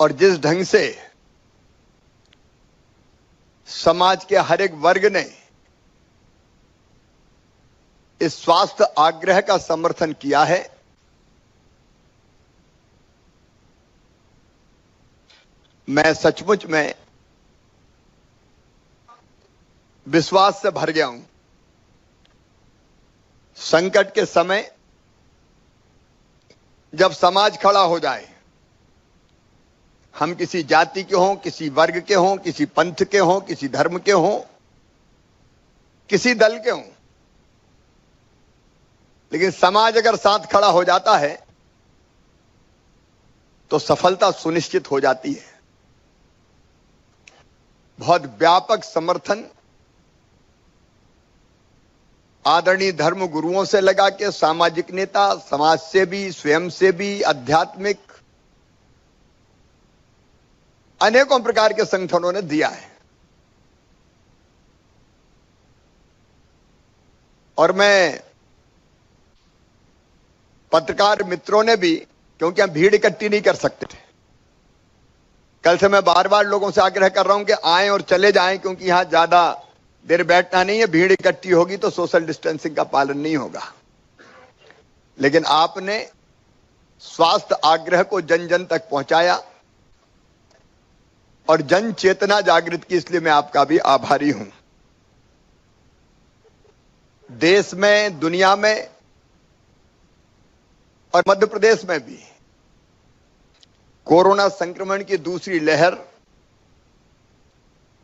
और जिस ढंग से समाज के हर एक वर्ग ने इस स्वास्थ्य आग्रह का समर्थन किया है, मैं सचमुच में विश्वास से भर गया हूं। संकट के समय जब समाज खड़ा हो जाए, हम किसी जाति के हों, किसी वर्ग के हों, किसी पंथ के हों, किसी धर्म के हों, किसी दल के हों, लेकिन समाज अगर साथ खड़ा हो जाता है तो सफलता सुनिश्चित हो जाती है। बहुत व्यापक समर्थन आदरणीय धर्म गुरुओं से लगा के सामाजिक नेता, समाज सेवी, स्वयंसेवी, आध्यात्मिक अनेकों प्रकार के संगठनों ने दिया है। और मैं पत्रकार मित्रों ने भी, क्योंकि हम भीड़ इकट्ठी नहीं कर सकते थे, कल से मैं बार बार लोगों से आग्रह कर रहा हूं कि आएं और चले जाएं, क्योंकि यहां ज्यादा देर बैठना नहीं है, भीड़ इकट्ठी होगी तो सोशल डिस्टेंसिंग का पालन नहीं होगा। लेकिन आपने स्वास्थ्य आग्रह को जन जन तक पहुंचाया और जन चेतना जागृत की, इसलिए मैं आपका भी आभारी हूं। देश में, दुनिया में और मध्य प्रदेश में भी कोरोना संक्रमण की दूसरी लहर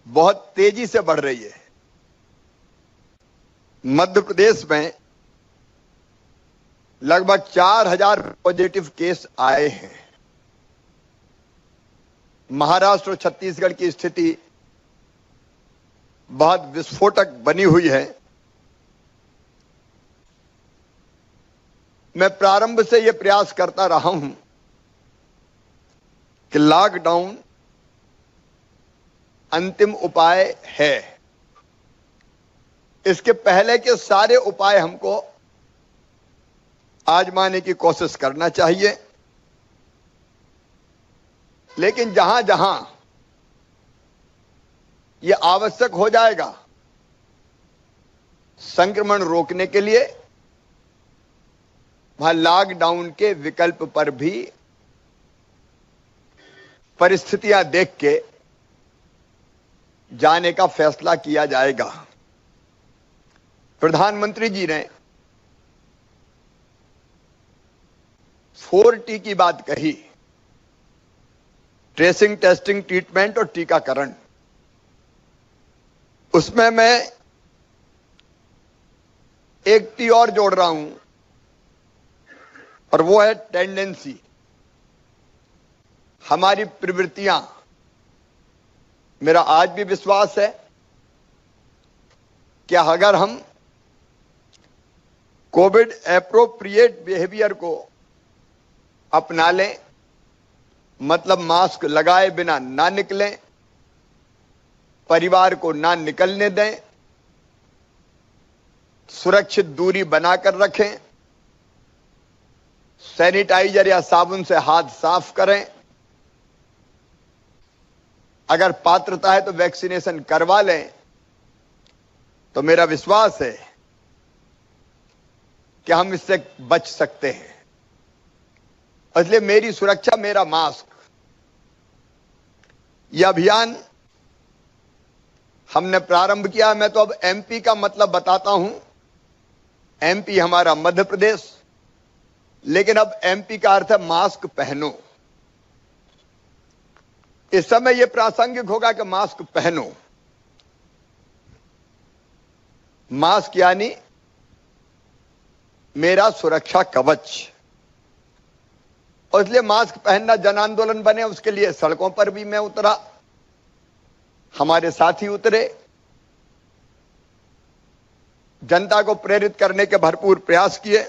बहुत तेजी से बढ़ रही है। मध्य प्रदेश में लगभग 4000 पॉजिटिव केस आए हैं। महाराष्ट्र और छत्तीसगढ़ की स्थिति बहुत विस्फोटक बनी हुई है। मैं प्रारंभ से यह प्रयास करता रहा हूं कि लॉकडाउन अंतिम उपाय है। इसके पहले के सारे उपाय हमको आजमाने की कोशिश करना चाहिए, लेकिन जहां जहां यह आवश्यक हो जाएगा संक्रमण रोकने के लिए, वहां लॉकडाउन के विकल्प पर भी परिस्थितियां देख के जाने का फैसला किया जाएगा। प्रधानमंत्री जी ने 4T की बात कही, ट्रेसिंग, टेस्टिंग, ट्रीटमेंट और टीकाकरण। उसमें मैं एक T और जोड़ रहा हूं, और वो है टेंडेंसी, हमारी प्रवृत्तियां। मेरा आज भी विश्वास है कि अगर हम कोविड एप्रोप्रिएट बिहेवियर को अपना लें, मतलब मास्क लगाए बिना ना निकलें, परिवार को ना निकलने दें, सुरक्षित दूरी बनाकर रखें, सैनिटाइजर या साबुन से हाथ साफ करें, अगर पात्रता है तो वैक्सीनेशन करवा लें, तो मेरा विश्वास है कि हम इससे बच सकते हैं। इसलिए मेरी सुरक्षा मेरा मास्क, यह अभियान हमने प्रारंभ किया। मैं तो अब MP का मतलब बताता हूं। MP हमारा मध्य प्रदेश, लेकिन अब MP का अर्थ है मास्क पहनो। इस समय यह प्रासंगिक होगा कि मास्क पहनो। मास्क यानी मेरा सुरक्षा कवच, और इसलिए मास्क पहनना जन आंदोलन बने। उसके लिए सड़कों पर भी मैं उतरा, हमारे साथी उतरे, जनता को प्रेरित करने के भरपूर प्रयास किए,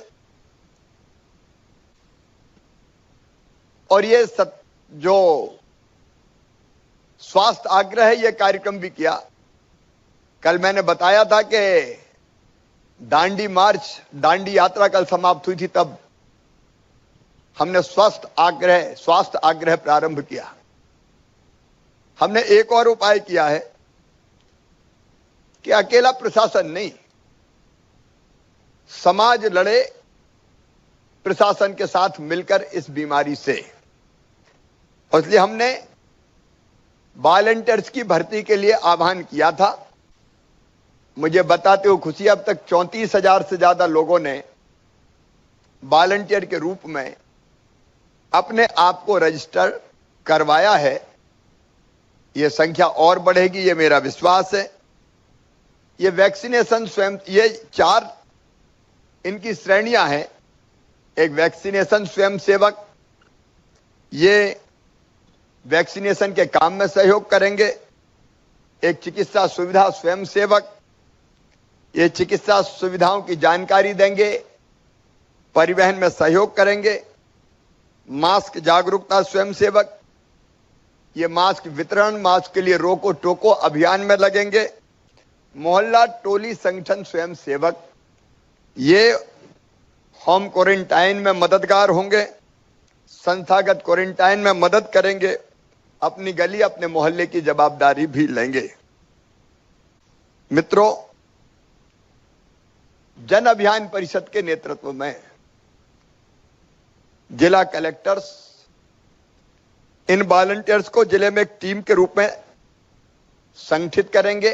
और ये जो स्वास्थ्य आग्रह है, ये कार्यक्रम भी किया। कल मैंने बताया था कि दांडी मार्च, दांडी यात्रा कल समाप्त हुई थी, तब हमने स्वास्थ्य आग्रह प्रारंभ किया। हमने एक और उपाय किया है कि अकेला प्रशासन नहीं, समाज लड़े प्रशासन के साथ मिलकर इस बीमारी से। और इसलिए हमने वॉलंटियर्स की भर्ती के लिए आह्वान किया था। मुझे बताते हुए खुशी, अब तक 34,000 से ज्यादा लोगों ने वॉलंटियर के रूप में अपने आप को रजिस्टर करवाया है। यह संख्या और बढ़ेगी, यह मेरा विश्वास है। ये वैक्सीनेशन स्वयं, ये 4 इनकी श्रेणियां हैं। एक वैक्सीनेशन स्वयंसेवक, ये वैक्सीनेशन के काम में सहयोग करेंगे। एक चिकित्सा सुविधा स्वयंसेवक, ये चिकित्सा सुविधाओं की जानकारी देंगे, परिवहन में सहयोग करेंगे। मास्क जागरूकता स्वयंसेवक, ये मास्क वितरण, मास्क के लिए रोको टोको अभियान में लगेंगे। मोहल्ला टोली संगठन स्वयंसेवक, ये होम क्वारंटाइन में मददगार होंगे, संस्थागत क्वारंटाइन में मदद करेंगे, अपनी गली अपने मोहल्ले की जवाबदारी भी लेंगे। मित्रों, जन अभियान परिषद के नेतृत्व में जिला कलेक्टर्स इन वॉलंटियर्स को जिले में एक टीम के रूप में संगठित करेंगे,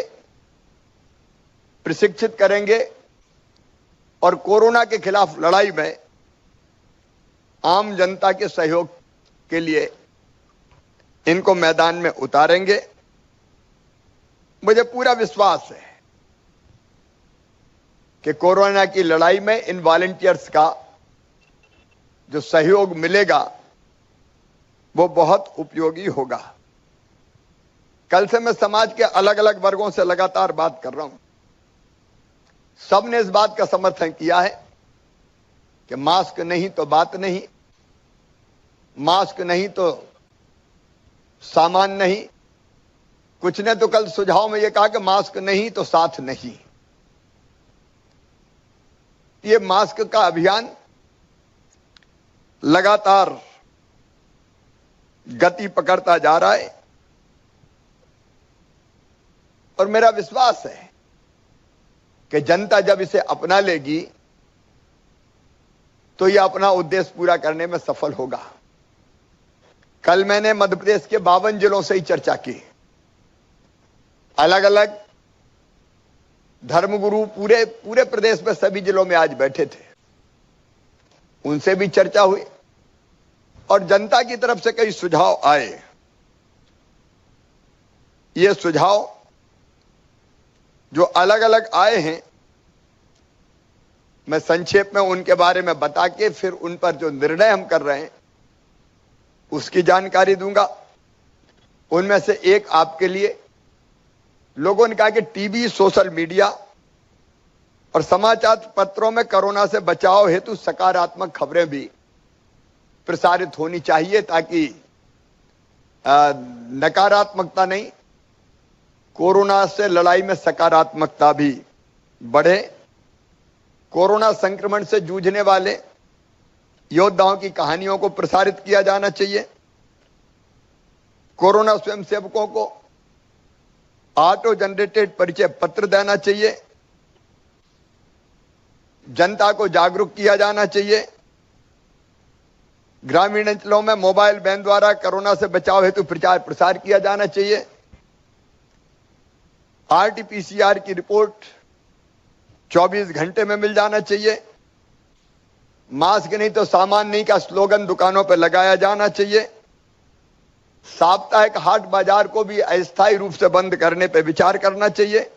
प्रशिक्षित करेंगे और कोरोना के खिलाफ लड़ाई में आम जनता के सहयोग के लिए इनको मैदान में उतारेंगे। मुझे पूरा विश्वास है कि कोरोना की लड़ाई में इन वॉलंटियर्स का जो सहयोग मिलेगा वो बहुत उपयोगी होगा। कल से मैं समाज के अलग अलग वर्गों से लगातार बात कर रहा हूं। सबने इस बात का समर्थन किया है कि मास्क नहीं तो बात नहीं, मास्क नहीं तो सामान नहीं। कुछ ने तो कल सुझाव में यह कहा कि मास्क नहीं तो साथ नहीं। ये मास्क का अभियान लगातार गति पकड़ता जा रहा है और मेरा विश्वास है कि जनता जब इसे अपना लेगी तो यह अपना उद्देश्य पूरा करने में सफल होगा। कल मैंने मध्य प्रदेश के 52 जिलों से ही चर्चा की। अलग अलग धर्मगुरु पूरे प्रदेश में सभी जिलों में आज बैठे थे, उनसे भी चर्चा हुई और जनता की तरफ से कई सुझाव आए। ये सुझाव जो अलग अलग आए हैं, मैं संक्षेप में उनके बारे में बता के फिर उन पर जो निर्णय हम कर रहे हैं उसकी जानकारी दूंगा। उनमें से एक आपके लिए, लोगों ने कहा कि टीवी, सोशल मीडिया और समाचार पत्रों में कोरोना से बचाव हेतु सकारात्मक खबरें भी प्रसारित होनी चाहिए ताकि नकारात्मकता नहीं, कोरोना से लड़ाई में सकारात्मकता भी बढ़े। कोरोना संक्रमण से जूझने वाले योद्धाओं की कहानियों को प्रसारित किया जाना चाहिए। कोरोना स्वयंसेवकों को ऑटो जनरेटेड परिचय पत्र देना चाहिए। जनता को जागरूक किया जाना चाहिए। ग्रामीण अंचलों में मोबाइल वैन द्वारा कोरोना से बचाव हेतु प्रचार प्रसार किया जाना चाहिए। आरटीपीसीआर की रिपोर्ट 24 घंटे में मिल जाना चाहिए। मास्क नहीं तो सामान नहीं का स्लोगन दुकानों पर लगाया जाना चाहिए। साप्ताहिक हाट बाजार को भी अस्थायी रूप से बंद करने पर विचार करना चाहिए।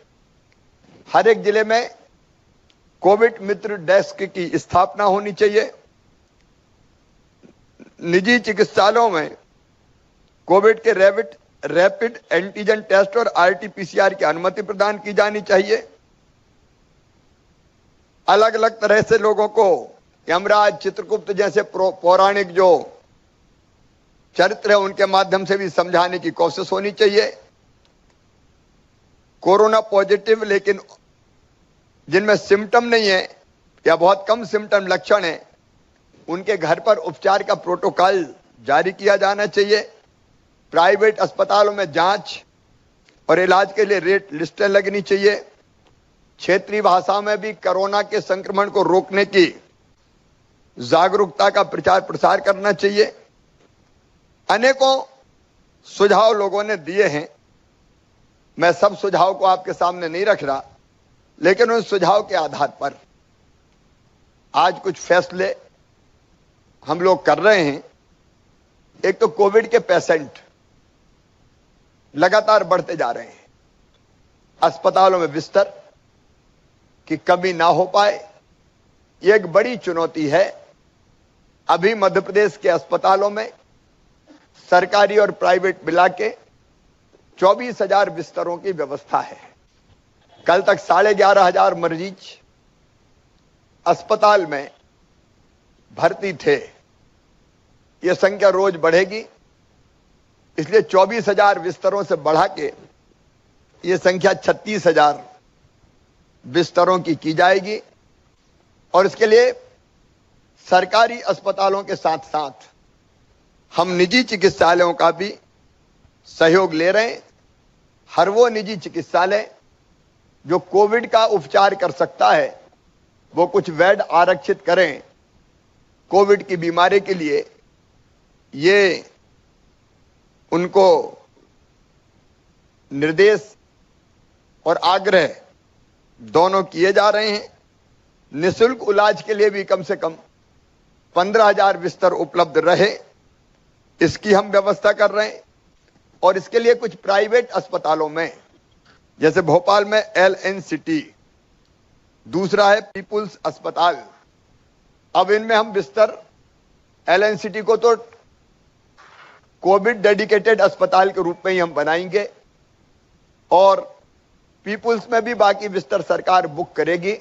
हर एक जिले में कोविड मित्र डेस्क की स्थापना होनी चाहिए। निजी चिकित्सालयों में कोविड के रैपिड एंटीजन टेस्ट और आरटीपीसीआर की अनुमति प्रदान की जानी चाहिए। अलग अलग तरह से लोगों को यमराज, चित्रगुप्त जैसे पौराणिक जो चरित्र है उनके माध्यम से भी समझाने की कोशिश होनी चाहिए। कोरोना पॉजिटिव लेकिन जिनमें सिम्टम नहीं है या बहुत कम सिम्टम लक्षण है, उनके घर पर उपचार का प्रोटोकॉल जारी किया जाना चाहिए। प्राइवेट अस्पतालों में जांच और इलाज के लिए रेट लिस्टें लगनी चाहिए। क्षेत्रीय भाषा में भी कोरोना के संक्रमण को रोकने की जागरूकता का प्रचार प्रसार करना चाहिए। अनेकों सुझाव लोगों ने दिए हैं, मैं सब सुझाव को आपके सामने नहीं रख रहा, लेकिन उन सुझाव के आधार पर आज कुछ फैसले हम लोग कर रहे हैं। एक तो कोविड के पेशेंट लगातार बढ़ते जा रहे हैं, अस्पतालों में बिस्तर की कमी ना हो पाए, ये एक बड़ी चुनौती है। अभी मध्य प्रदेश के अस्पतालों में सरकारी और प्राइवेट मिला के 24,000 बिस्तरों की व्यवस्था है। कल तक 11,500 मरीज अस्पताल में भर्ती थे, ये संख्या रोज बढ़ेगी, इसलिए 24,000 बिस्तरों से बढ़ा के ये संख्या 36,000 बिस्तरों की जाएगी। और इसके लिए सरकारी अस्पतालों के साथ साथ हम निजी चिकित्सालयों का भी सहयोग ले रहे हैं। हर वो निजी चिकित्सालय जो कोविड का उपचार कर सकता है वो कुछ बेड आरक्षित करें। कोविड की बीमारी के लिए ये उनको निर्देश और आग्रह दोनों किए जा रहे हैं। निःशुल्क इलाज के लिए भी कम से कम 15,000 बिस्तर उपलब्ध रहे, इसकी हम व्यवस्था कर रहे हैं। और इसके लिए कुछ प्राइवेट अस्पतालों में, जैसे भोपाल में LNCT, दूसरा है पीपुल्स अस्पताल, अब इनमें हम बिस्तर LNCT को तो कोविड डेडिकेटेड अस्पताल के रूप में ही हम बनाएंगे और पीपुल्स में भी बाकी बिस्तर सरकार बुक करेगी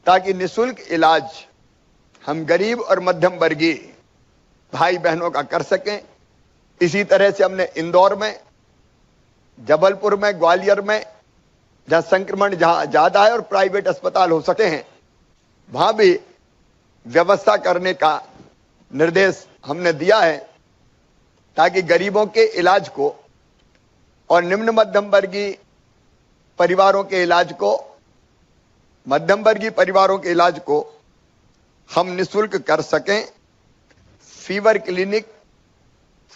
ताकि निःशुल्क इलाज हम गरीब और मध्यम वर्गीय भाई बहनों का कर सकें। इसी तरह से हमने इंदौर में, जबलपुर में, ग्वालियर में, जहां संक्रमण जहां ज्यादा है और प्राइवेट अस्पताल हो सकते हैं, वहां भी व्यवस्था करने का निर्देश हमने दिया है ताकि गरीबों के इलाज को और निम्न मध्यम वर्गीय परिवारों के इलाज को, मध्यम वर्गीय परिवारों के इलाज को हम निःशुल्क कर सकें। फीवर क्लिनिक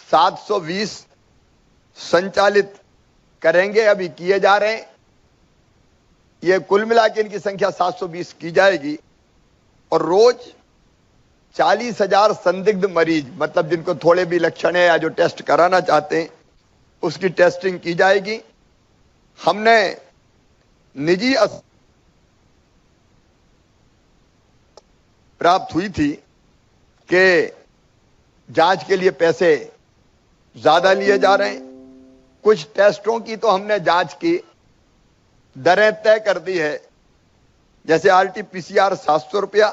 720 संचालित करेंगे, अभी किए जा रहे हैं। ये कुल मिला के इनकी संख्या 720 की जाएगी और रोज 40,000 संदिग्ध मरीज, मतलब जिनको थोड़े भी लक्षण है या जो टेस्ट कराना चाहते हैं, उसकी टेस्टिंग की जाएगी। हमने निजी प्राप्त हुई थी कि जांच के लिए पैसे ज्यादा लिए जा रहे हैं। कुछ टेस्टों की तो हमने जांच की दरें तय कर दी है, जैसे RT-PCR 700 रुपया,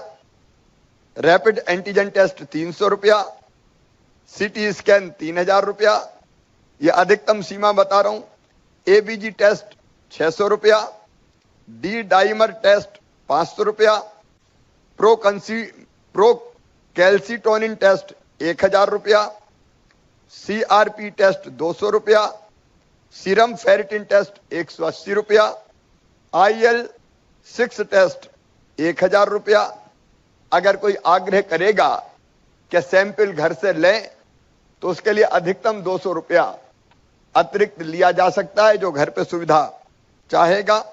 रैपिड एंटीजन टेस्ट 300 रुपया, CT स्कैन 3,000 रुपया, यह अधिकतम सीमा बता रहा हूं। ABG टेस्ट 600 रुपया, D डाइमर टेस्ट 500 रुपया, प्रो कैल्सिटोनिन टेस्ट 1,000 रुपया, CRP टेस्ट 200 रुपया, सीरम फेरिटिन टेस्ट 180 रुपया, IL-6 टेस्ट 1,000 रुपया। अगर कोई आग्रह करेगा कि सैंपल घर से लें तो उसके लिए अधिकतम 200 रुपया अतिरिक्त लिया जा सकता है, जो घर पे सुविधा चाहेगा।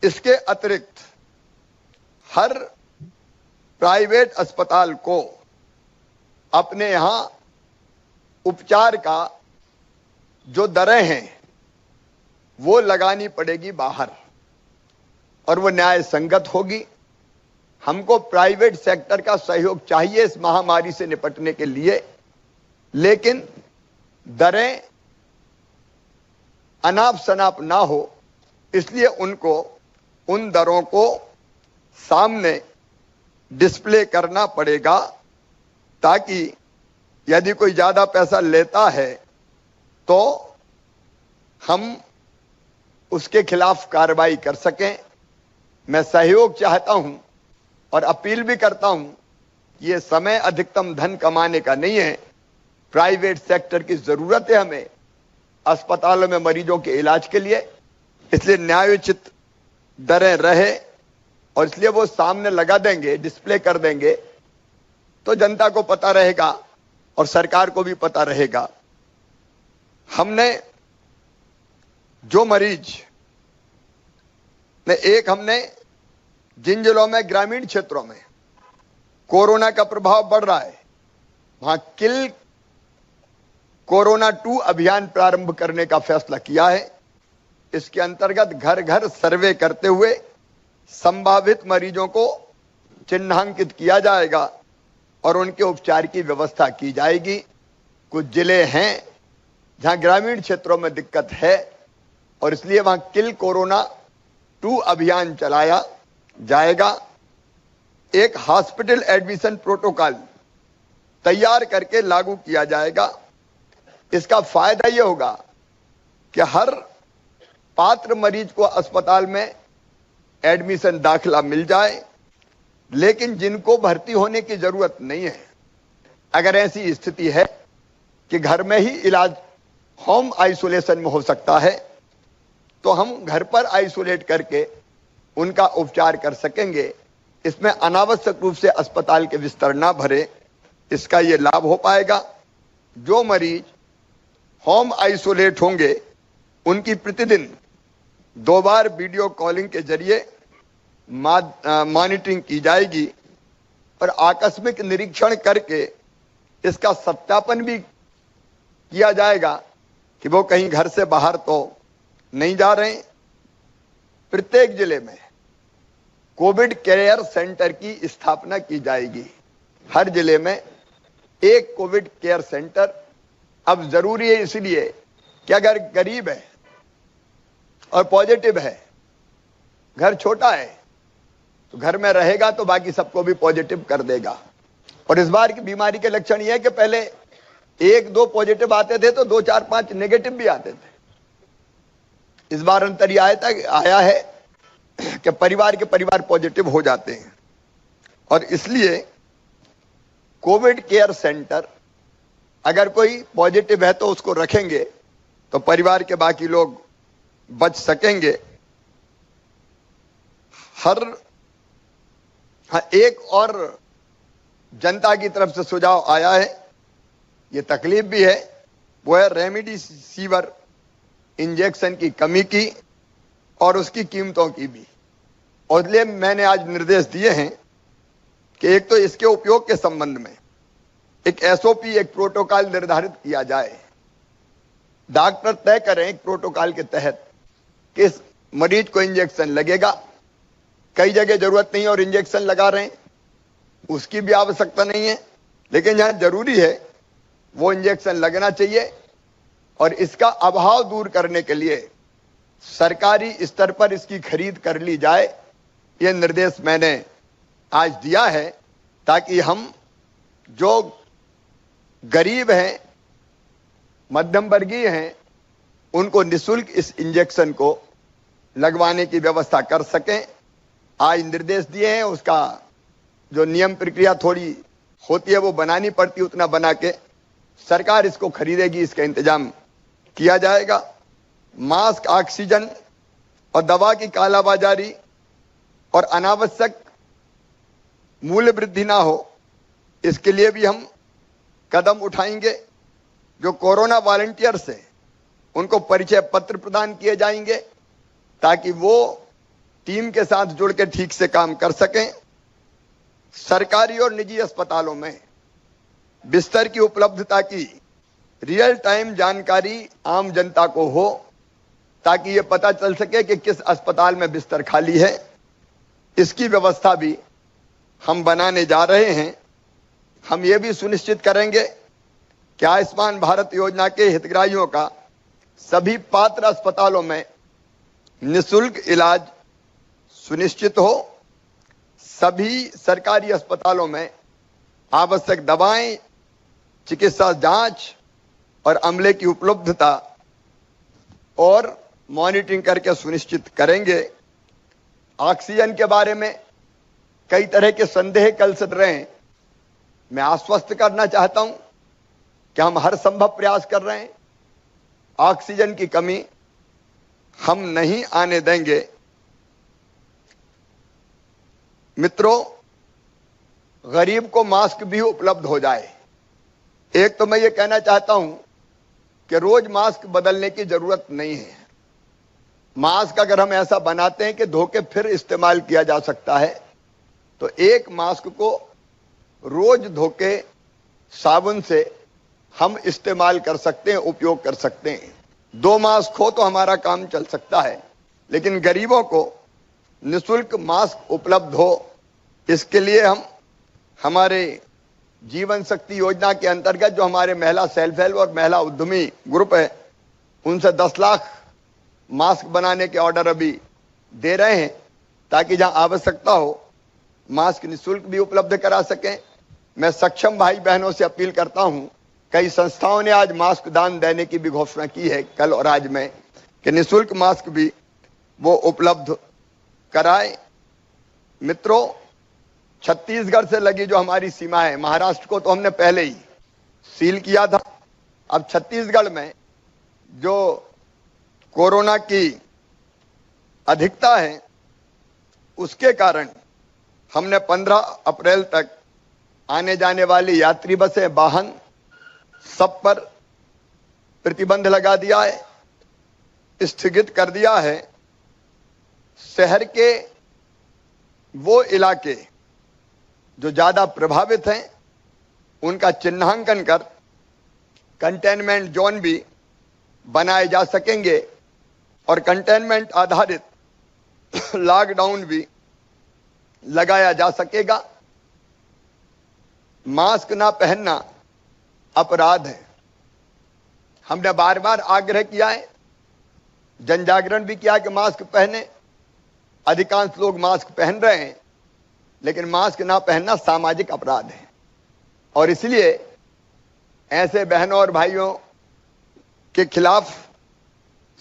इसके अतिरिक्त हर प्राइवेट अस्पताल को अपने यहां उपचार का जो दरें हैं वो लगानी पड़ेगी बाहर, और वो न्याय संगत होगी। हमको प्राइवेट सेक्टर का सहयोग चाहिए इस महामारी से निपटने के लिए, लेकिन दरें अनाप शनाप ना हो, इसलिए उनको उन दरों को सामने डिस्प्ले करना पड़ेगा, ताकि यदि कोई ज्यादा पैसा लेता है तो हम उसके खिलाफ कार्रवाई कर सकें। मैं सहयोग चाहता हूं और अपील भी करता हूं, ये समय अधिकतम धन कमाने का नहीं है, प्राइवेट सेक्टर की जरूरत है हमें अस्पतालों में मरीजों के इलाज के लिए, इसलिए न्यायोचित दरें रहे और इसलिए वो सामने लगा देंगे, डिस्प्ले कर देंगे, तो जनता को पता रहेगा और सरकार को भी पता रहेगा। हमने जो मरीज हमने जिन जिलों में ग्रामीण क्षेत्रों में कोरोना का प्रभाव बढ़ रहा है, वहां किल कोरोना 2 अभियान प्रारंभ करने का फैसला किया है। इसके अंतर्गत घर घर सर्वे करते हुए संभावित मरीजों को चिन्हांकित किया जाएगा और उनके उपचार की व्यवस्था की जाएगी। कुछ जिले हैं जहां ग्रामीण क्षेत्रों में दिक्कत है और इसलिए वहां किल कोरोना 2 अभियान चलाया जाएगा। एक हॉस्पिटल एडमिशन प्रोटोकॉल तैयार करके लागू किया जाएगा। इसका फायदा यह होगा कि हर पात्र मरीज को अस्पताल में एडमिशन दाखिला मिल जाए, लेकिन जिनको भर्ती होने की जरूरत नहीं है, अगर ऐसी स्थिति है कि घर में ही इलाज होम आइसोलेशन में हो सकता है, तो हम घर पर आइसोलेट करके उनका उपचार कर सकेंगे। इसमें अनावश्यक रूप से अस्पताल के बिस्तर ना भरे, इसका यह लाभ हो पाएगा। जो मरीज होम आइसोलेट होंगे उनकी प्रतिदिन 2 बार वीडियो कॉलिंग के जरिए मॉनिटरिंग की जाएगी और आकस्मिक निरीक्षण करके इसका सत्यापन भी किया जाएगा कि वो कहीं घर से बाहर तो नहीं जा रहे। प्रत्येक जिले में कोविड केयर सेंटर की स्थापना की जाएगी। हर जिले में एक कोविड केयर सेंटर। अब जरूरी है इसलिए कि अगर गरीब है और पॉजिटिव है, घर छोटा है, तो घर में रहेगा तो बाकी सबको भी पॉजिटिव कर देगा। और इस बार की बीमारी के लक्षण यह है कि पहले 1-2 पॉजिटिव आते थे तो 2-4-5 नेगेटिव भी आते थे। इस बार अंतर यह आया है कि परिवार के परिवार पॉजिटिव हो जाते हैं और इसलिए कोविड केयर सेंटर, अगर कोई पॉजिटिव है तो उसको रखेंगे तो परिवार के बाकी लोग बच सकेंगे। एक और जनता की तरफ से सुझाव आया है, ये तकलीफ भी है, वो है रेमडेसिविर इंजेक्शन की कमी की और उसकी कीमतों की भी। और इसलिए मैंने आज निर्देश दिए हैं कि एक तो इसके उपयोग के संबंध में एक एसओपी, एक प्रोटोकॉल निर्धारित किया जाए। डॉक्टर तय करें एक प्रोटोकॉल के तहत किस मरीज को इंजेक्शन लगेगा। कई जगह जरूरत नहीं और इंजेक्शन लगा रहे हैं, उसकी भी आवश्यकता नहीं है, लेकिन जहां जरूरी है वो इंजेक्शन लगना चाहिए। और इसका अभाव दूर करने के लिए सरकारी स्तर पर इसकी खरीद कर ली जाए, यह निर्देश मैंने आज दिया है, ताकि हम जो गरीब हैं, मध्यम वर्गीय हैं, उनको निःशुल्क इस इंजेक्शन को लगवाने की व्यवस्था कर सकें। आज निर्देश दिए हैं, उसका जो नियम प्रक्रिया थोड़ी होती है वो बनानी पड़ती है, उतना बना के सरकार इसको खरीदेगी, इसका इंतजाम किया जाएगा। मास्क, ऑक्सीजन और दवा की कालाबाजारी और अनावश्यक मूल्य वृद्धि ना हो, इसके लिए भी हम कदम उठाएंगे। जो कोरोना वॉलंटियर्स हैं उनको परिचय पत्र प्रदान किए जाएंगे ताकि वो टीम के साथ जुड़ के ठीक से काम कर सकें। सरकारी और निजी अस्पतालों में बिस्तर की उपलब्धता की रियल टाइम जानकारी आम जनता को हो, ताकि ये पता चल सके कि किस अस्पताल में बिस्तर खाली है। इसकी व्यवस्था भी हम बनाने जा रहे हैं। हम ये भी सुनिश्चित करेंगे कि आयुष्मान भारत योजना के हितग्राहियों का सभी पात्र अस्पतालों में निःशुल्क इलाज सुनिश्चित हो। सभी सरकारी अस्पतालों में आवश्यक दवाएं, चिकित्सा जांच और अमले की उपलब्धता और मॉनिटरिंग करके सुनिश्चित करेंगे। ऑक्सीजन के बारे में कई तरह के संदेह कल से रहे हैं। मैं आश्वस्त करना चाहता हूं कि हम हर संभव प्रयास कर रहे हैं। ऑक्सीजन की कमी हम नहीं आने देंगे। मित्रों, गरीब को मास्क भी उपलब्ध हो जाए। एक तो मैं ये कहना चाहता हूं कि रोज मास्क बदलने की जरूरत नहीं है। मास्क अगर हम ऐसा बनाते हैं कि धो के फिर इस्तेमाल किया जा सकता है, तो एक मास्क को रोज धो के साबुन से हम इस्तेमाल कर सकते हैं, उपयोग कर सकते हैं। 2 मास्क हो तो हमारा काम चल सकता है, लेकिन गरीबों को निःशुल्क मास्क उपलब्ध हो, इसके लिए हम हमारे जीवन शक्ति योजना के अंतर्गत जो हमारे महिला सेल्फ हेल्प और महिला उद्यमी ग्रुप है, उनसे 10 लाख मास्क बनाने के ऑर्डर अभी दे रहे हैं, ताकि जहां आवश्यकता हो मास्क निःशुल्क भी उपलब्ध करा सकें। मैं सक्षम भाई बहनों से अपील करता हूं, कई संस्थाओं ने आज मास्क दान देने की भी घोषणा की है कल और आज में, कि निःशुल्क मास्क भी वो उपलब्ध कराए। मित्रों, छत्तीसगढ़ से लगी जो हमारी सीमा है, महाराष्ट्र को तो हमने पहले ही सील किया था। अब छत्तीसगढ़ में जो कोरोना की अधिकता है, उसके कारण हमने 15 अप्रैल तक आने जाने वाली यात्री बसें, वाहन सब पर प्रतिबंध लगा दिया है, स्थगित कर दिया है। शहर के वो इलाके जो ज्यादा प्रभावित हैं, उनका चिन्हांकन कर कंटेनमेंट जोन भी बनाए जा सकेंगे और कंटेनमेंट आधारित लॉकडाउन भी लगाया जा सकेगा। मास्क ना पहनना अपराध है। हमने बार बार आग्रह किया है, जन जागरण भी किया कि मास्क पहने। अधिकांश लोग मास्क पहन रहे हैं, लेकिन मास्क ना पहनना सामाजिक अपराध है, और इसलिए ऐसे बहनों और भाइयों के खिलाफ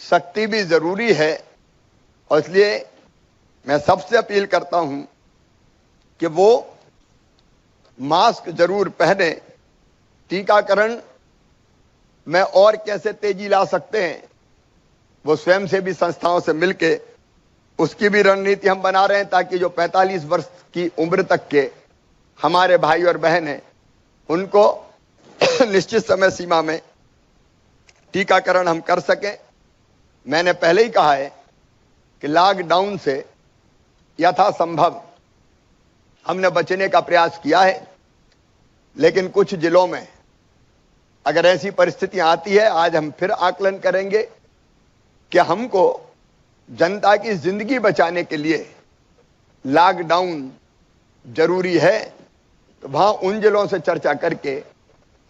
सख्ती भी जरूरी है। और इसलिए मैं सबसे अपील करता हूं कि वो मास्क जरूर पहने। टीकाकरण में और कैसे तेजी ला सकते हैं, वो स्वयंसेवी संस्थाओं से मिलके उसकी भी रणनीति हम बना रहे हैं, ताकि जो 45 वर्ष की उम्र तक के हमारे भाई और बहन हैं, उनको निश्चित समय सीमा में टीकाकरण हम कर सकें। मैंने पहले ही कहा है कि लॉकडाउन से यथासंभव हमने बचने का प्रयास किया है, लेकिन कुछ जिलों में अगर ऐसी परिस्थितियां आती है, आज हम फिर आकलन करेंगे कि हमको जनता की जिंदगी बचाने के लिए लॉकडाउन जरूरी है। तो वहां उन जिलों से चर्चा करके,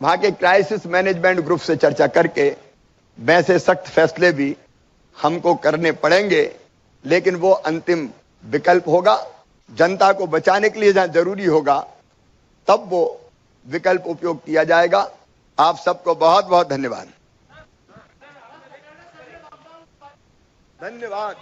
वहां के क्राइसिस मैनेजमेंट ग्रुप से चर्चा करके वैसे सख्त फैसले भी हमको करने पड़ेंगे, लेकिन वो अंतिम विकल्प होगा। जनता को बचाने के लिए जहां जरूरी होगा, तब वो विकल्प उपयोग किया जाएगा। आप सबको बहुत बहुत धन्यवाद। धन्यवाद।